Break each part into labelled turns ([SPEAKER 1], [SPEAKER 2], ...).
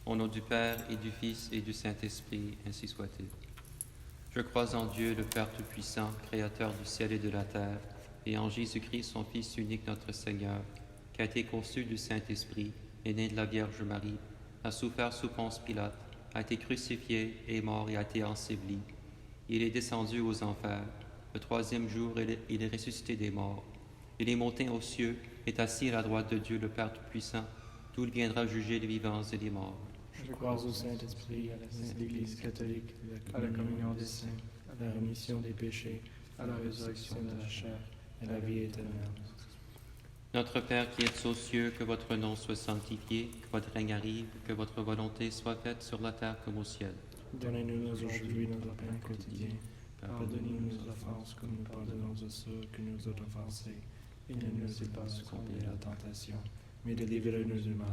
[SPEAKER 1] Au nom du Père et du Fils et du Saint-Esprit, ainsi soit-il. Je crois en Dieu, le Père Tout-Puissant, Créateur du ciel et de la terre, et en Jésus-Christ, son Fils unique, notre Seigneur, qui a été conçu du Saint-Esprit, est né de la Vierge Marie, a souffert sous Ponce Pilate, a été crucifié, est mort et a été enseveli. Il est descendu aux enfers. Le troisième jour, il est ressuscité des morts. Il est monté aux cieux, est assis à la droite de Dieu, le Père Tout-Puissant, d'où il viendra juger les vivants et les morts.
[SPEAKER 2] Je crois au Saint-Esprit, à la Sainte Église catholique, à la communion des saints, à la rémission des péchés, à la résurrection de la chair et à la vie éternelle.
[SPEAKER 1] Notre Père qui êtes aux cieux, que votre nom soit sanctifié, que votre règne arrive, que votre volonté soit faite sur la terre comme au ciel.
[SPEAKER 2] Donnez-nous aujourd'hui notre pain quotidien. Pardonnez-nous nos offenses comme nous pardonnons à ceux qui nous ont offensés. Et ne nous laissez pas succomber à la tentation, mais délivrez-nous du mal.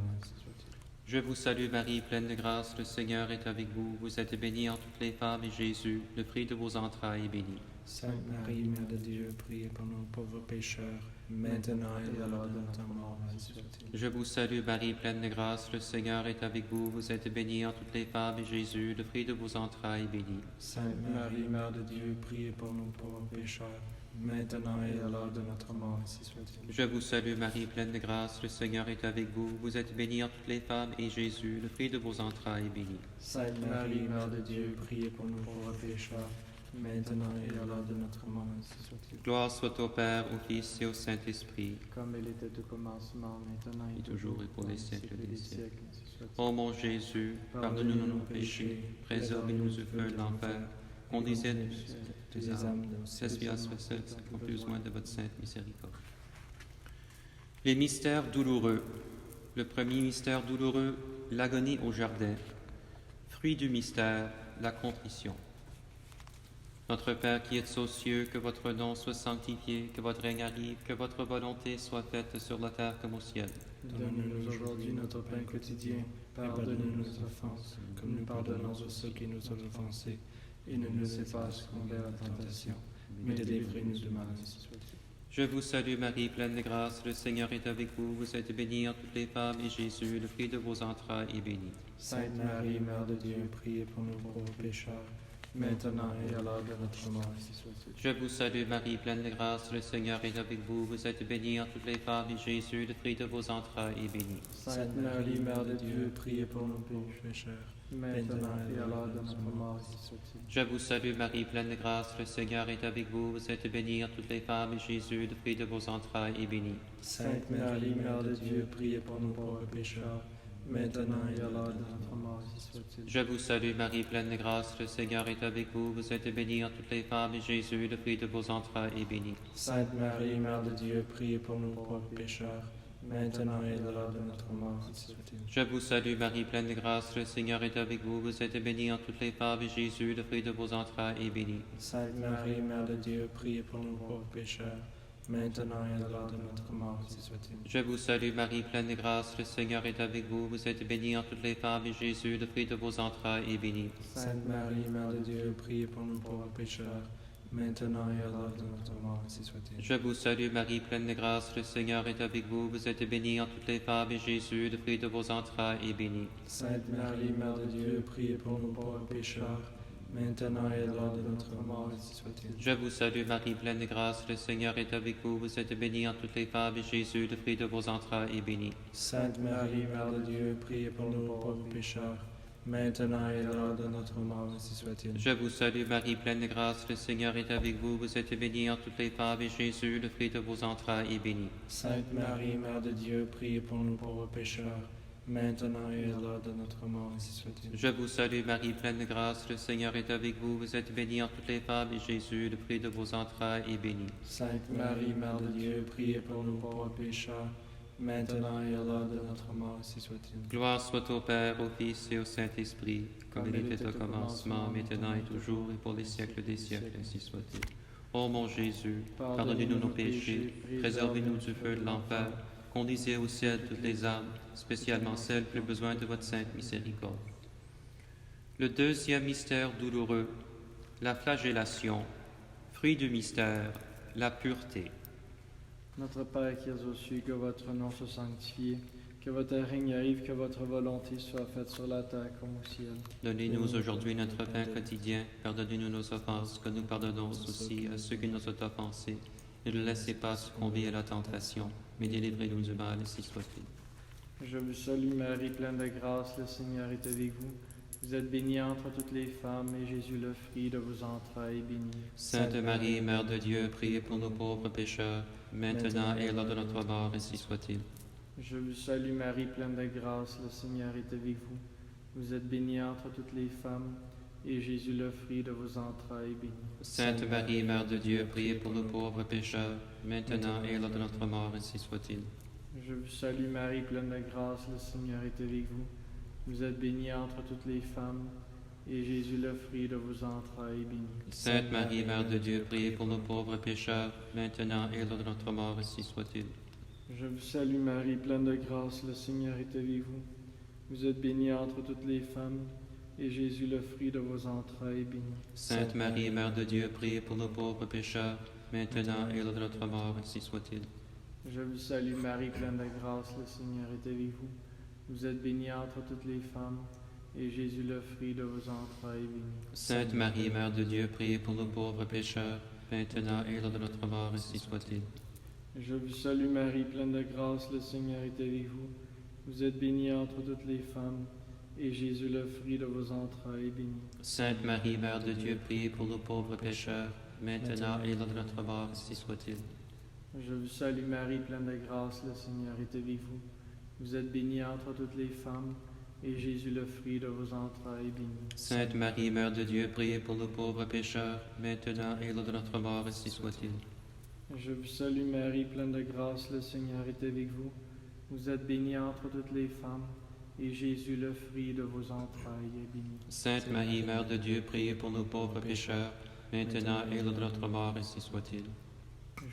[SPEAKER 1] Je vous salue Marie, pleine de grâce, le Seigneur est avec vous. Vous êtes bénie entre toutes les femmes, et Jésus, le fruit de vos entrailles, est béni.
[SPEAKER 2] Sainte Marie, Mère de Dieu, priez pour nous pauvres pécheurs, maintenant et à l'heure de notre mort. Ainsi soit-il.
[SPEAKER 1] Je vous salue Marie, pleine de grâce, le Seigneur est avec vous. Vous êtes bénie entre toutes les femmes, et Jésus, le fruit de vos entrailles, est béni.
[SPEAKER 2] Sainte Marie, Mère de Dieu, priez pour nous pauvres pécheurs, maintenant et à l'heure de notre mort. Ainsi soit-il.
[SPEAKER 1] Je vous salue Marie, pleine de grâce, le Seigneur est avec vous. Vous êtes bénie entre toutes les femmes, et Jésus, le fruit de vos entrailles, est béni.
[SPEAKER 2] Sainte Marie, Mère de Dieu, priez pour nous pauvres pécheurs, maintenant et à l'heure de notre mort. Ainsi soit-il.
[SPEAKER 1] Gloire soit au Père, au Fils et au Saint-Esprit,
[SPEAKER 2] Comme il était au commencement, maintenant
[SPEAKER 1] et toujours et pour les siècles des siècles.
[SPEAKER 2] ainsi soit-il.
[SPEAKER 1] Ô mon Jésus, pardonne-nous nos péchés, préservez-nous du feu de l'enfer, conduisez les âmes, s'aspire soit celle qui ont plus besoin de votre sainte miséricorde. Les mystères douloureux. Le premier mystère douloureux, l'agonie au jardin. Fruit du mystère, la contrition. Notre Père qui êtes aux cieux, que votre nom soit sanctifié, que votre règne arrive, que votre volonté soit faite sur la terre comme au ciel.
[SPEAKER 2] Donne-nous aujourd'hui notre pain quotidien. Pardonne-nous nos offenses, comme nous pardonnons à ceux qui nous ont offensés. Et ne nous laissez pas succomber à la tentation, mais délivrez-nous du mal. Ainsi soit-il.
[SPEAKER 1] Je vous salue Marie, pleine de grâce, le Seigneur est avec vous. Vous êtes bénie entre toutes les femmes, et Jésus, le fruit de vos entrailles, est béni.
[SPEAKER 2] Sainte Marie, Mère de Dieu, priez pour nous pauvres pécheurs, maintenant et à l'heure de notre mort. Ainsi soit-il.
[SPEAKER 1] Je vous salue Marie, pleine de grâce, le Seigneur est avec vous. Vous êtes bénie entre toutes les femmes, et Jésus, le fruit de vos entrailles, est béni.
[SPEAKER 2] Sainte Marie, Mère de Dieu, priez pour nous pauvres pécheurs, maintenant et à l'heure de notre mort. Ainsi soit-il.
[SPEAKER 1] Je vous salue Marie, pleine de grâce, le Seigneur est avec vous. Vous êtes bénie entre toutes les femmes, et Jésus, le fruit de vos entrailles, est béni.
[SPEAKER 2] Sainte Marie, Mère de Dieu, priez pour nous pauvres pécheurs, maintenant et à l'heure de notre mort. Ainsi soit-il.
[SPEAKER 1] Je vous salue Marie, pleine de grâce, le Seigneur est avec vous. Vous êtes bénie entre toutes les femmes, et Jésus, le fruit de vos entrailles, est béni.
[SPEAKER 2] Sainte Marie, Mère de Dieu, priez pour nous pauvres pécheurs, maintenant et à l'heure de notre mort. Ainsi soit-il.
[SPEAKER 1] Je vous salue Marie, pleine de grâce, le Seigneur est avec vous. Vous êtes bénie entre toutes les femmes, et Jésus, le fruit de vos entrailles, est béni.
[SPEAKER 2] Sainte Marie, Mère de Dieu, priez pour nous pauvres pécheurs, maintenant et à l'heure de notre mort. Ainsi soit-il.
[SPEAKER 1] Je vous salue Marie, pleine de grâce, le Seigneur est avec vous. Vous êtes bénie entre toutes les femmes, et Jésus, le fruit de vos entrailles, est béni.
[SPEAKER 2] Sainte Marie, Mère de Dieu, priez pour nous pauvres pécheurs, maintenant et à l'heure de notre mort. Ainsi soit-il.
[SPEAKER 1] Je vous salue Marie, pleine de grâce, le Seigneur est avec vous. Vous êtes bénie entre toutes les femmes, et Jésus, le fruit de vos entrailles, est béni.
[SPEAKER 2] Sainte Marie, Mère de Dieu, priez pour nous pauvres pécheurs, maintenant et à l'heure de notre mort. Ainsi soit-il.
[SPEAKER 1] Je vous salue Marie, pleine de grâce, le Seigneur est avec vous. Vous êtes bénie entre toutes les femmes, et Jésus, le fruit de vos entrailles, est béni.
[SPEAKER 2] Sainte Marie, Mère de Dieu, priez pour nous pauvres pécheurs, maintenant et à l'heure de notre mort. Ainsi soit-il.
[SPEAKER 1] Je vous salue Marie, pleine de grâce, le Seigneur est avec vous. Vous êtes bénie entre toutes les femmes, et Jésus, le fruit de vos entrailles, est béni.
[SPEAKER 2] Sainte Marie, Mère de Dieu, priez pour nous pauvres pécheurs, maintenant et à l'heure de notre mort. Ainsi soit-il.
[SPEAKER 1] Je vous salue Marie, pleine de grâce, le Seigneur est avec vous. Vous êtes bénie entre toutes les femmes, et Jésus, le fruit de vos entrailles, est béni.
[SPEAKER 2] Sainte Marie, Mère de Dieu, priez pour nous pauvres pécheurs, maintenant et à l'heure de notre mort. Ainsi soit-il.
[SPEAKER 1] Gloire soit au Père, au Fils et au Saint-Esprit, comme il était au commencement, maintenant et toujours, et pour les siècles des siècles, ainsi soit-il. Ô mon Jésus, pardonnez-nous nos péchés, préservez-nous du feu de l'enfer, conduisez au ciel toutes les âmes, spécialement celles qui ont besoin de votre sainte miséricorde. Le deuxième mystère douloureux, la flagellation. Fruit du mystère, la pureté.
[SPEAKER 3] Notre Père qui es aux cieux, que votre nom soit sanctifié,
[SPEAKER 2] Que votre règne arrive, que votre volonté soit faite sur la terre comme au ciel.
[SPEAKER 1] Donnez-nous aujourd'hui notre pain quotidien. Pardonnez-nous nos offenses, que nous pardonnons aussi à ceux qui nous ont offensés. Ne nous laissez pas succomber à la tentation, mais délivrez-nous du mal, si soit-il.
[SPEAKER 2] Je vous salue Marie, pleine de grâce, le Seigneur est avec vous. Vous êtes bénie entre toutes les femmes, et Jésus, le fruit de vos entrailles, est béni.
[SPEAKER 1] Sainte Marie, Mère de Dieu, priez pour nous pauvres pécheurs, maintenant et à l'heure de notre mort, ainsi soit-il.
[SPEAKER 2] Je vous salue Marie, pleine de grâce, le Seigneur est avec vous. Vous êtes bénie entre toutes les femmes, et Jésus, le fruit de vos entrailles, est béni.
[SPEAKER 1] Sainte Marie, Mère de Dieu, priez pour nous pauvres pécheurs, maintenant et à l'heure de notre mort, ainsi soit-il.
[SPEAKER 2] Je vous salue Marie, pleine de grâce, le Seigneur est avec vous. Vous êtes bénie entre toutes les femmes, et Jésus, le fruit de vos entrailles, est béni.
[SPEAKER 1] Sainte Marie, Mère de Dieu, priez pour nous pauvres pécheurs, maintenant et à l'heure de notre mort, ainsi soit-il.
[SPEAKER 2] Je vous salue Marie, pleine de grâce, le Seigneur est avec vous. Vous êtes bénie entre toutes les femmes, et Jésus, le fruit de vos entrailles, est béni.
[SPEAKER 1] Sainte Marie, Mère de Dieu, priez pour nous pauvres pécheurs, maintenant et à l'heure de notre mort, ainsi soit-il.
[SPEAKER 2] Je vous salue Marie, pleine de grâce, le Seigneur est avec vous. Vous êtes bénie entre toutes les femmes, et Jésus, le fruit de vos entrailles, est béni.
[SPEAKER 1] Sainte Marie, Mère de Dieu, priez pour nous pauvres pécheurs, maintenant et à l'heure de notre mort, ainsi soit-il.
[SPEAKER 2] Je vous salue Marie, pleine de grâce, le Seigneur est avec vous. Vous êtes bénie entre toutes les femmes, et Jésus, le fruit de vos entrailles, est béni.
[SPEAKER 1] Sainte Marie, Mère de Dieu, priez pour nous pauvres pécheurs, maintenant et à l'heure de notre mort, ainsi soit-il.
[SPEAKER 2] Je vous salue Marie, pleine de grâce, le Seigneur est avec vous. Vous êtes bénie entre toutes les femmes, et Jésus, le fruit de vos entrailles, est béni.
[SPEAKER 1] Sainte Marie, Mère de Dieu, priez pour nous pauvres pécheurs, maintenant et à l'heure de notre mort, ainsi soit-il.
[SPEAKER 2] Je vous salue Marie, pleine de grâce, le Seigneur est avec vous. Vous êtes bénie entre toutes les femmes, et Jésus, le fruit de vos entrailles, est béni.
[SPEAKER 1] Sainte Marie, Mère de Dieu, priez pour nous pauvres pécheurs, maintenant et à l'heure de notre mort, ainsi soit-il.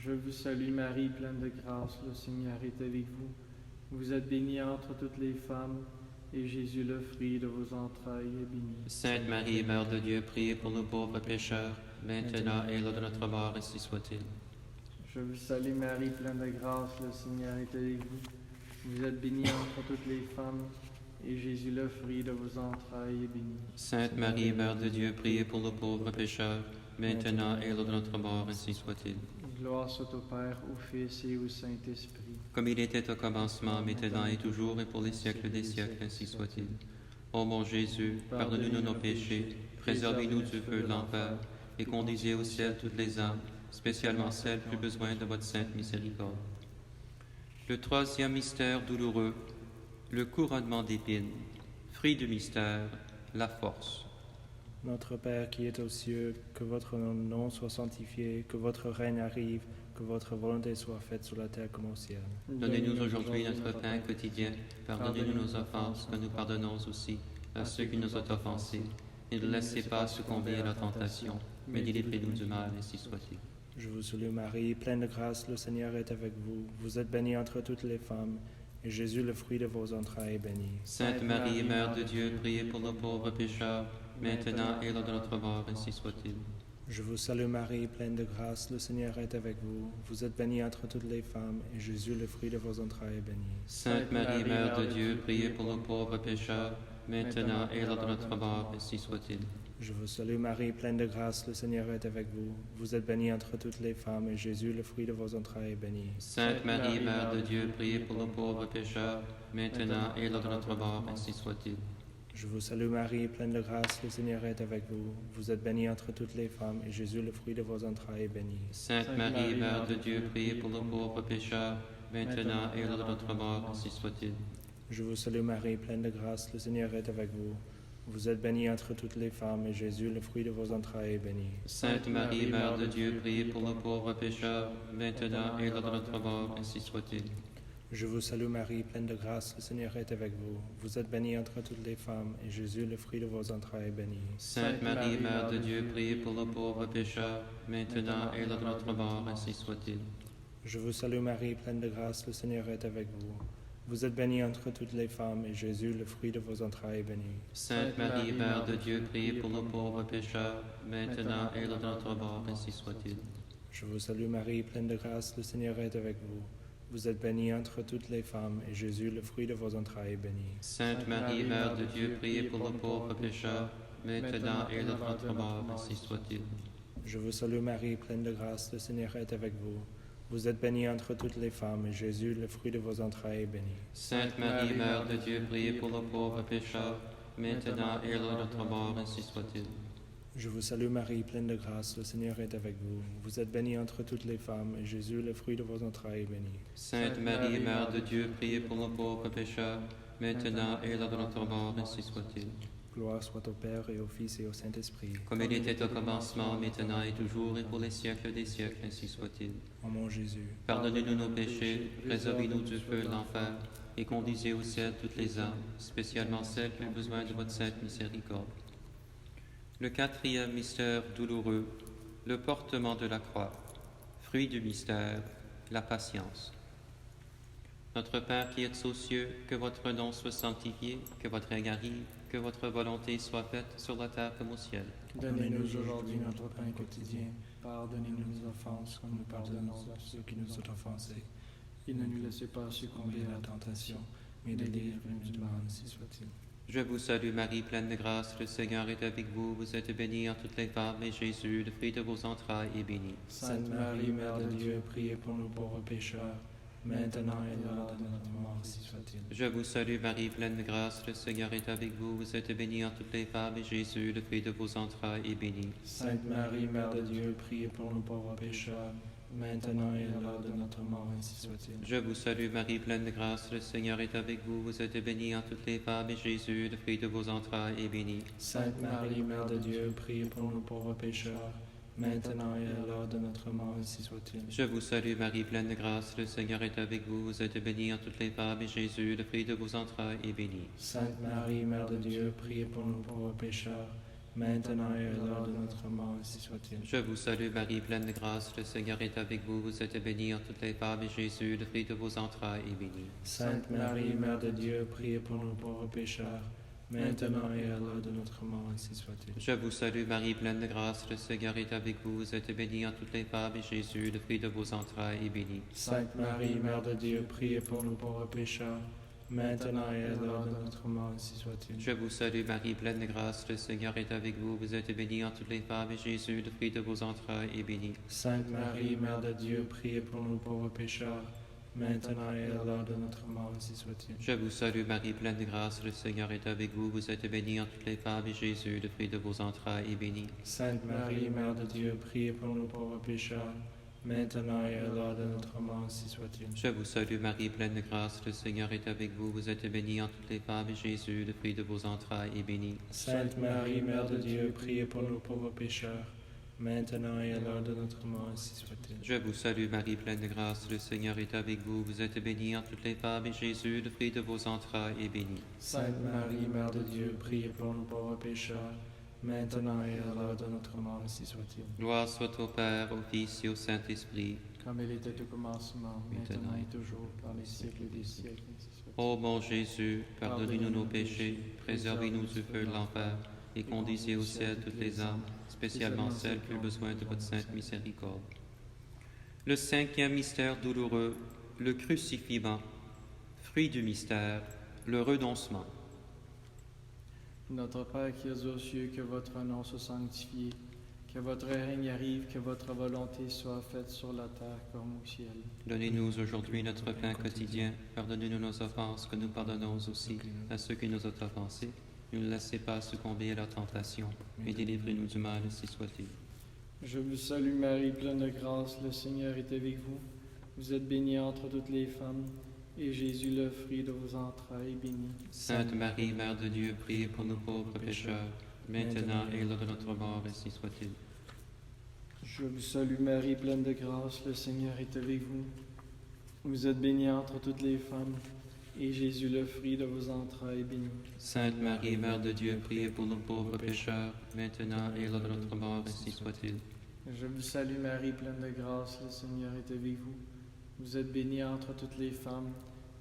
[SPEAKER 2] Je vous salue Marie, pleine de grâce, le Seigneur est avec vous. Vous êtes bénie entre toutes les femmes, et Jésus, le fruit de vos entrailles, est béni.
[SPEAKER 1] Sainte Marie, Mère de Dieu, priez pour nous pauvres pécheurs, maintenant et à l'heure de notre mort, ainsi soit-il.
[SPEAKER 2] Je vous salue Marie, pleine de grâce, le Seigneur est avec vous. Vous êtes bénie entre toutes les femmes, et Jésus, le fruit de vos entrailles, est béni.
[SPEAKER 1] Sainte Marie, Mère de Dieu, priez pour nous pauvres pécheurs, maintenant et à l'heure de notre mort, ainsi soit-il.
[SPEAKER 2] Gloire soit au Père, au Fils et au Saint-Esprit.
[SPEAKER 1] Comme il était au commencement, maintenant et toujours, et pour les siècles des siècles, ainsi soit-il. Ô mon Jésus, pardonnez-nous nos péchés, préservez-nous du feu de l'enfer, et conduisez au ciel toutes les âmes, spécialement celles plus besoin de votre sainte miséricorde. Le troisième mystère douloureux, le couronnement d'épines. Fruit du mystère, la force.
[SPEAKER 2] Notre Père qui es aux cieux, que votre nom soit sanctifié, que votre règne arrive, que votre volonté soit faite sur la terre comme au ciel.
[SPEAKER 1] Donnez-nous aujourd'hui notre pain quotidien. Pardonnez-nous nos offenses, que nous pardonnons aussi à ceux qui nous ont offensés. Et ne laissez pas succomber à la tentation, mais délivrez-nous du mal, ainsi soit-il.
[SPEAKER 2] Je vous salue Marie, pleine de grâce, le Seigneur est avec vous. Vous êtes bénie entre toutes les femmes, et Jésus, le fruit de vos entrailles, est béni.
[SPEAKER 1] Sainte Marie, Mère de Dieu, priez pour nos pauvres pécheurs, maintenant et à l'heure de notre mort, ainsi soit-il.
[SPEAKER 2] Je vous salue Marie, pleine de grâce, le Seigneur est avec vous. Vous êtes bénie entre toutes les femmes, et Jésus, le fruit de vos entrailles, est béni.
[SPEAKER 1] Sainte Marie, Mère de Dieu, priez pour nos pauvres pécheurs, maintenant et à l'heure de notre mort, ainsi soit-il.
[SPEAKER 2] Je vous salue Marie, pleine de grâce, le Seigneur est avec vous. Vous êtes bénie entre toutes les femmes, et Jésus, le fruit de vos entrailles, est béni.
[SPEAKER 1] Sainte Marie, Mère de Dieu, priez pour nos pauvres pécheurs, maintenant et à l'heure de notre mort, ainsi soit-il.
[SPEAKER 2] Je vous salue Marie, pleine de grâce, le Seigneur est avec vous. Vous êtes bénie entre toutes les femmes, et Jésus, le fruit de vos entrailles, est béni.
[SPEAKER 1] Sainte Marie, Mère de Dieu, priez pour nos pauvres pécheurs, maintenant et à l'heure de notre mort, ainsi soit-il.
[SPEAKER 2] Je vous salue Marie, pleine de grâce, le Seigneur est avec vous. Vous êtes bénie entre toutes les femmes, et Jésus, le fruit de vos entrailles, est béni.
[SPEAKER 1] Sainte Marie, Mère de Dieu, priez pour nos pauvres pécheurs, maintenant et à l'heure de notre mort, ainsi soit-il.
[SPEAKER 2] Je vous salue Marie, pleine de grâce, le Seigneur est avec vous. Vous êtes bénie entre toutes les femmes, et Jésus, le fruit de vos entrailles, est béni.
[SPEAKER 1] Sainte Marie, Mère de Dieu, priez pour nos pauvres pécheurs, maintenant et à l'heure de notre mort, ainsi soit-il.
[SPEAKER 2] Je vous salue Marie, pleine de grâce, le Seigneur est avec vous. Vous êtes bénie entre toutes les femmes, et Jésus, le fruit de vos entrailles, est béni.
[SPEAKER 1] Sainte Marie, Mère de Dieu, priez pour nos pauvres pécheurs, maintenant et à l'heure de notre mort, ainsi soit-il.
[SPEAKER 2] Je vous salue Marie, pleine de grâce, le Seigneur est avec vous. Vous êtes bénie entre toutes les femmes, et Jésus, le fruit de vos entrailles, est béni.
[SPEAKER 1] Sainte Marie, Mère de Dieu, priez pour nos pauvres pécheurs, maintenant et à l'heure de notre mort, ainsi soit-il.
[SPEAKER 2] Je vous salue Marie, pleine de grâce, le Seigneur est avec vous. Vous êtes bénie entre toutes les femmes, et Jésus, le fruit de vos entrailles, est béni.
[SPEAKER 1] Sainte Marie, Mère de Dieu, priez pour nos pauvres pécheurs, maintenant et à l'heure de notre mort, ainsi soit-il.
[SPEAKER 2] Je vous salue Marie, pleine de grâce, le Seigneur est avec vous. Vous êtes bénie entre toutes les femmes, et Jésus, le fruit de vos entrailles, est béni.
[SPEAKER 1] Sainte Marie, Mère de Dieu, priez pour nos pauvres pécheurs, maintenant et à l'heure de notre mort, ainsi soit-il.
[SPEAKER 2] Gloire soit au Père, et au Fils, et au Saint-Esprit.
[SPEAKER 1] Comme il était au commencement, maintenant et toujours, et pour les siècles des siècles, ainsi soit-il.
[SPEAKER 2] Ô mon Jésus,
[SPEAKER 1] Pardonnez-nous nos péchés, préservez-nous du feu de l'enfer, et conduisez au ciel toutes les âmes, spécialement celles qui ont besoin de votre sainte miséricorde. Le quatrième mystère douloureux, le portement de la croix. Fruit du mystère, la patience. Notre Père qui êtes aux cieux, que votre nom soit sanctifié, que votre règne arrive, que votre volonté soit faite sur la terre comme au ciel.
[SPEAKER 2] donnez-nous aujourd'hui notre pain quotidien. Pardonnez-nous nos offenses, comme nous pardonnons à ceux qui nous ont offensés. Et ne nous laissez pas succomber à la tentation, mais délivrez-nous du mal, ainsi soit-il.
[SPEAKER 1] Je vous salue Marie, pleine de grâce, le Seigneur est avec vous. Vous êtes bénie en toutes les femmes, et Jésus, le fruit de vos entrailles, est béni.
[SPEAKER 2] Sainte Marie, Mère de Dieu, priez pour nous pauvres pécheurs, maintenant et à l'heure de notre mort, ainsi soit-il.
[SPEAKER 1] Je vous salue Marie, pleine de grâce, le Seigneur est avec vous. Vous êtes bénie en toutes les femmes, et Jésus, le fruit de vos entrailles, est béni.
[SPEAKER 2] Sainte Marie, Mère de Dieu, priez pour nous pauvres pécheurs, maintenant et à l'heure de notre mort, ainsi soit-il.
[SPEAKER 1] Je vous salue Marie, pleine de grâce, le Seigneur est avec vous. Vous êtes bénie en toutes les femmes, et Jésus, le fruit de vos entrailles, est béni.
[SPEAKER 2] Sainte Marie, Mère de Dieu, priez pour nous pauvres pécheurs, maintenant et à l'heure de notre mort, ainsi soit-il.
[SPEAKER 1] Je vous salue Marie, pleine de grâce, le Seigneur est avec vous. Vous êtes bénie en toutes les femmes, et Jésus, le fruit de vos entrailles, est béni.
[SPEAKER 2] Sainte Marie, Mère de Dieu, priez pour nous pauvres pécheurs, maintenant et à l'heure de notre mort, ainsi soit-il.
[SPEAKER 1] Je vous salue Marie, pleine de grâce, le Seigneur est avec vous. Vous êtes bénie en toutes les femmes, et Jésus, le fruit de vos entrailles, est béni.
[SPEAKER 2] Sainte Marie, Mère de Dieu, priez pour nous pauvres pécheurs, maintenant et à l'heure de notre mort, ainsi soit-il.
[SPEAKER 1] Je vous salue Marie, pleine de grâce, le Seigneur est avec vous. Vous êtes bénie en toutes les femmes, et Jésus, le fruit de vos entrailles, est béni.
[SPEAKER 2] Sainte Marie, Mère de Dieu, priez pour nous pauvres pécheurs, maintenant et à l'heure de notre mort, ainsi soit-il.
[SPEAKER 1] Je vous salue Marie, pleine de grâce, le Seigneur est avec vous. Vous êtes bénie en toutes les femmes, et Jésus, le fruit de vos entrailles, est béni.
[SPEAKER 2] Sainte Marie, Mère de Dieu, priez pour nous pauvres pécheurs, maintenant et à l'heure de notre mort, ainsi soit-il.
[SPEAKER 1] Je vous salue Marie, pleine de grâce, le Seigneur est avec vous. Vous êtes bénie en toutes les femmes, et Jésus, le fruit de vos entrailles, est béni.
[SPEAKER 2] Sainte Marie, Mère de Dieu, priez pour nous pauvres pécheurs, maintenant et à l'heure de notre mort, ainsi soit-il.
[SPEAKER 1] Je vous salue Marie, pleine de grâce, le Seigneur est avec vous. Vous êtes bénie en toutes les femmes, et Jésus, le fruit de vos entrailles, est béni.
[SPEAKER 2] Sainte Marie, Mère de Dieu, priez pour nous pauvres pécheurs, maintenant et à l'heure de notre mort, ainsi soit-il.
[SPEAKER 1] Je vous salue Marie, pleine de grâce, le Seigneur est avec vous. Vous êtes bénie en toutes les femmes, et Jésus, le fruit de vos entrailles, est béni.
[SPEAKER 2] Sainte Marie, Mère de Dieu, priez pour nous pauvres pécheurs, maintenant et à l'heure de notre mort, ainsi soit-il.
[SPEAKER 1] Gloire soit au Père, au Fils et au Saint-Esprit.
[SPEAKER 2] Comme il était au commencement, maintenant et toujours, par les siècles des siècles, ainsi soit-il.
[SPEAKER 1] Ô mon Jésus, pardonnez-nous nos péchés, préservez-nous du feu de l'enfer, et conduisez au ciel toutes les âmes, spécialement celles qui ont besoin de votre sainte miséricorde. Le cinquième mystère douloureux, le crucifixion. Fruit du mystère, le renoncement.
[SPEAKER 3] Notre Père qui es aux cieux, que votre nom soit sanctifié, que votre règne arrive, que votre volonté soit faite sur la terre comme au ciel.
[SPEAKER 1] Donnez-nous aujourd'hui notre pain quotidien. Pardonnez-nous nos offenses, que nous pardonnons aussi à ceux qui nous ont offensés. Ne nous laissez pas succomber à la tentation, et délivrez-nous du mal, si soit-il.
[SPEAKER 3] Je vous salue Marie, pleine de grâce, le Seigneur est avec vous. Vous êtes bénie entre toutes les femmes, et Jésus, le fruit de vos entrailles, est béni.
[SPEAKER 1] Sainte Marie, Mère de Dieu, priez pour nous pauvres pécheurs, maintenant et à l'heure de notre mort, ainsi soit-il.
[SPEAKER 3] Je vous salue Marie, pleine de grâce, le Seigneur est avec vous. Vous êtes bénie entre toutes les femmes, et Jésus, le fruit de vos entrailles, est béni.
[SPEAKER 1] Sainte Marie, Mère de Dieu, priez pour nous pauvres pécheurs, maintenant et à l'heure de notre mort, ainsi soit-il.
[SPEAKER 3] Je vous salue Marie, pleine de grâce, le Seigneur est avec vous. Vous êtes bénie entre toutes les femmes,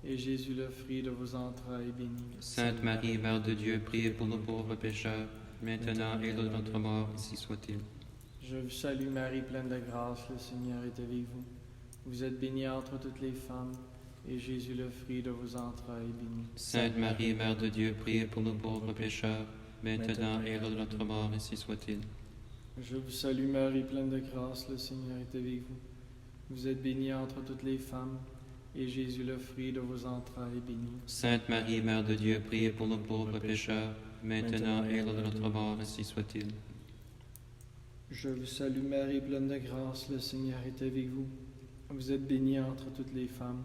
[SPEAKER 3] et Jésus, le fruit de vos entrailles, est béni.
[SPEAKER 1] Sainte Marie, Mère de Dieu, priez pour nous pauvres pécheurs, maintenant et à l'heure de notre mort, ainsi soit-il.
[SPEAKER 3] Je vous salue Marie, pleine de grâce, le Seigneur est avec vous. Vous êtes bénie entre toutes les femmes, et Jésus, le fruit de vos entrailles, est béni.
[SPEAKER 1] Sainte Marie, Mère de Dieu, priez pour nous pauvres pécheurs, maintenant et à l'heure de notre mort, ainsi soit-il.
[SPEAKER 3] Je vous salue Marie, pleine de grâce, le Seigneur est avec vous. Vous êtes bénie entre toutes les femmes, et Jésus, le fruit de vos entrailles, est béni.
[SPEAKER 1] Sainte Marie, Mère de Dieu, priez pour nous pauvres pécheurs, maintenant et à l'heure de notre mort, ainsi soit-il.
[SPEAKER 3] Je vous salue Marie, pleine de grâce, le Seigneur est avec vous. Vous êtes bénie entre toutes les femmes,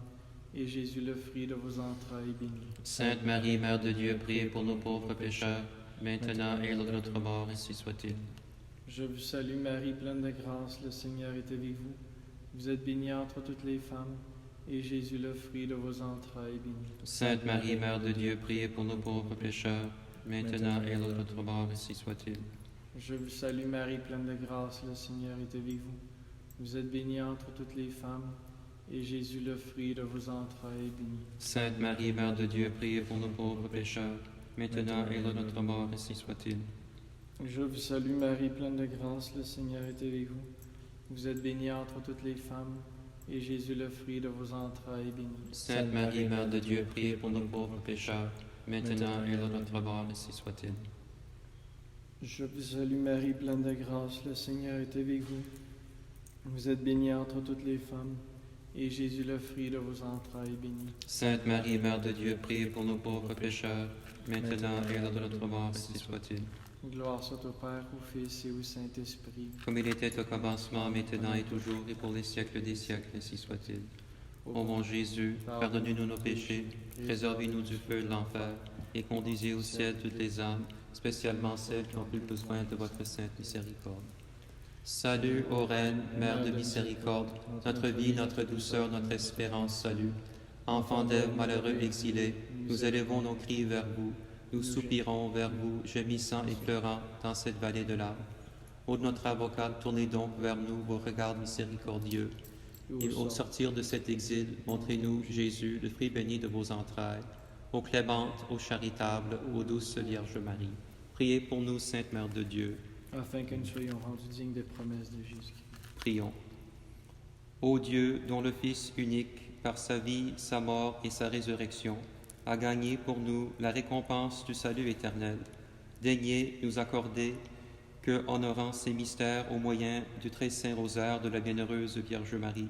[SPEAKER 3] et Jésus, le fruit de vos entrailles, est béni.
[SPEAKER 1] Sainte Marie, Mère de Dieu, priez pour nous pauvres pécheurs, maintenant et à l'heure de notre mort, ainsi soit-il.
[SPEAKER 3] Je vous salue Marie, pleine de grâce, le Seigneur est avec vous. Vous êtes bénie entre toutes les femmes, et Jésus, le fruit de vos entrailles, est béni.
[SPEAKER 1] Sainte Marie, Mère de Dieu, priez pour nous pauvres pécheurs, maintenant et à l'heure de notre mort, ainsi soit-il.
[SPEAKER 3] Je vous salue Marie, pleine de grâce, le Seigneur est avec vous. Vous êtes bénie entre toutes les femmes, et Jésus, le fruit de vos entrailles, est béni.
[SPEAKER 1] Sainte Marie, Mère de Dieu, priez pour nous pauvres pécheurs, maintenant et à l'heure de notre mort, ainsi soit-il.
[SPEAKER 3] Je vous salue Marie, pleine de grâce, le Seigneur est avec vous. Vous êtes bénie entre toutes les femmes, et Jésus, le fruit de vos entrailles, est béni.
[SPEAKER 1] Sainte Marie, Mère de Dieu, priez pour nous pauvres pécheurs, maintenant et à l'heure de notre mort, ainsi soit-il.
[SPEAKER 3] Je vous salue Marie, pleine de grâce, le Seigneur est avec vous. Vous êtes bénie entre toutes les femmes, et Jésus, le fruit de vos entrailles, est béni.
[SPEAKER 1] Sainte Marie, Mère de Dieu, priez pour nous pauvres pécheurs, maintenant et à l'heure de notre mort, ainsi soit-il.
[SPEAKER 3] Gloire soit au Père, au Fils et au Saint-Esprit.
[SPEAKER 1] Comme il était au commencement, maintenant et toujours, et pour les siècles des siècles, ainsi soit-il. Ô mon Jésus, pardonnez-nous nos péchés, préservez-nous du feu de l'enfer, et conduisez au ciel toutes les âmes, spécialement celles qui ont plus besoin de votre sainte miséricorde. Salut, ô Reine, Mère de miséricorde, notre vie, notre douceur, notre espérance, salut. Enfants d'Ève, malheureux exilés, nous élevons nos cris vers vous. Nous soupirons vers vous, gémissant et pleurant dans cette vallée de larmes. Ô notre avocate, tournez donc vers nous vos regards miséricordieux. Et au sortir de cet exil, montrez-nous Jésus, le fruit béni de vos entrailles. Ô clémente, ô charitable, ô douce Vierge Marie, priez pour nous, Sainte Mère de Dieu.
[SPEAKER 3] Afin que nous soyons rendus dignes des promesses de Jésus.
[SPEAKER 1] Prions. Ô Dieu, dont le Fils unique, par sa vie, sa mort et sa résurrection, a gagné pour nous la récompense du salut éternel, daignez nous accorder que, honorant ces mystères au moyen du très saint rosaire de la bienheureuse Vierge Marie,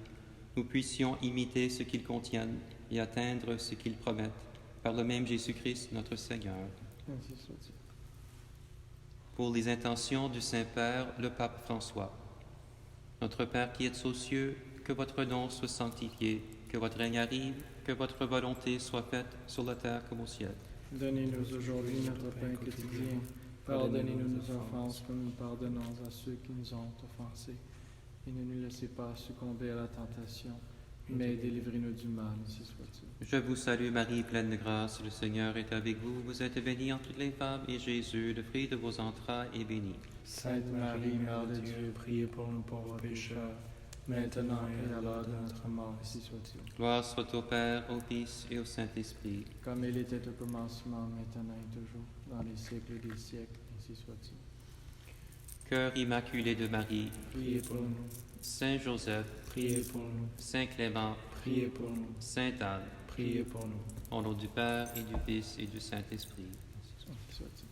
[SPEAKER 1] nous puissions imiter ce qu'ils contiennent et atteindre ce qu'ils promettent, par le même Jésus-Christ notre Seigneur.
[SPEAKER 3] Ainsi soit-il.
[SPEAKER 1] Pour les intentions du Saint-Père, le Pape François. Notre Père qui êtes aux cieux, que votre nom soit sanctifié, que votre règne arrive, que votre volonté soit faite sur la terre comme au ciel.
[SPEAKER 3] Donnez-nous aujourd'hui notre pain quotidien. Pardonnez-nous nos offenses comme nous pardonnons à ceux qui nous ont offensés. Et ne nous laissez pas succomber à la tentation, mais délivrez-nous du mal, ainsi soit-il.
[SPEAKER 1] Je vous salue Marie, pleine de grâce, le Seigneur est avec vous. Vous êtes bénie entre toutes les femmes, et Jésus, le fruit de vos entrailles, est béni.
[SPEAKER 2] Sainte Marie, Mère de Dieu, priez pour nous pauvres pécheurs, maintenant et à l'heure de notre mort, ainsi soit-il.
[SPEAKER 1] Gloire soit au Père, au Fils et au Saint-Esprit.
[SPEAKER 3] Comme il était au commencement, maintenant et toujours, dans les siècles des siècles, ainsi soit-il.
[SPEAKER 1] Cœur immaculé de Marie,
[SPEAKER 2] Priez pour nous,
[SPEAKER 1] Saint Joseph,
[SPEAKER 2] priez pour nous,
[SPEAKER 1] Saint Clément,
[SPEAKER 2] priez pour nous,
[SPEAKER 1] Sainte Anne,
[SPEAKER 2] priez pour nous.
[SPEAKER 1] au nom du Père et du Fils et du Saint-Esprit.
[SPEAKER 3] Ainsi soit-il.